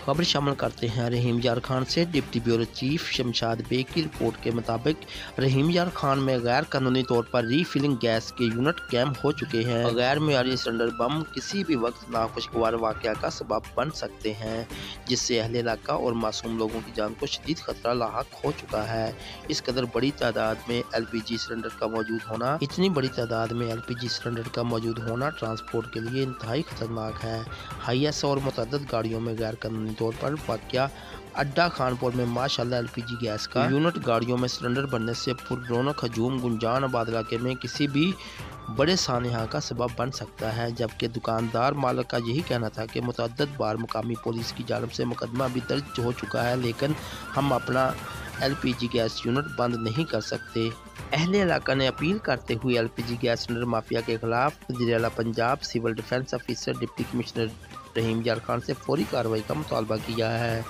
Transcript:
खबर शामिल करते हैं रहीम यार खान से। Deputy bureau chief Shamshad Baig की रिपोर्ट के मुताबिक रहीम यार खान में गैर कानूनी तौर पर रीफिलिंग गैस के यूनिट कैम हो चुके हैं। गैर मेयारी सिलेंडर बम किसी भी वक्त नाखुशगवार वाक़या का सबब बन सकते हैं, जिससे अहले इलाका और मासूम लोगों की जान को शदीद खतरा लाहक हो चुका है। इस कदर बड़ी तादाद में LPG सिलेंडर का मौजूद होना ट्रांसपोर्ट के लिए इंतहाई खतरनाक है। हाईएस और मुतअद्दिद गाड़ियों में गैर कानूनी तौर पर वाक़या अड्डा खानपुर में माशाअल्लाह LPG गैस का यूनिट गाड़ियों में सिलेंडर भरने से पुररौनक हजूम गुंजान आबाद इलाके में किसी भी बड़े सानहा का सबब बन सकता है। जबकि दुकानदार मालिक का यही कहना था कि मुतअद्दिद बार मुकामी पुलिस की जानिब से मुकदमा भी दर्ज हो चुका है, लेकिन हम अपना LPG गैस यूनिट बंद नहीं कर सकते। अहले इलाका ने अपील करते हुए LPG गैस सिलेंडर माफिया के खिलाफ वज़ीर आला Punjab civil defence officer deputy commissioner Rahim Yar Khan से फौरी कार्रवाई का मुतालबा किया है।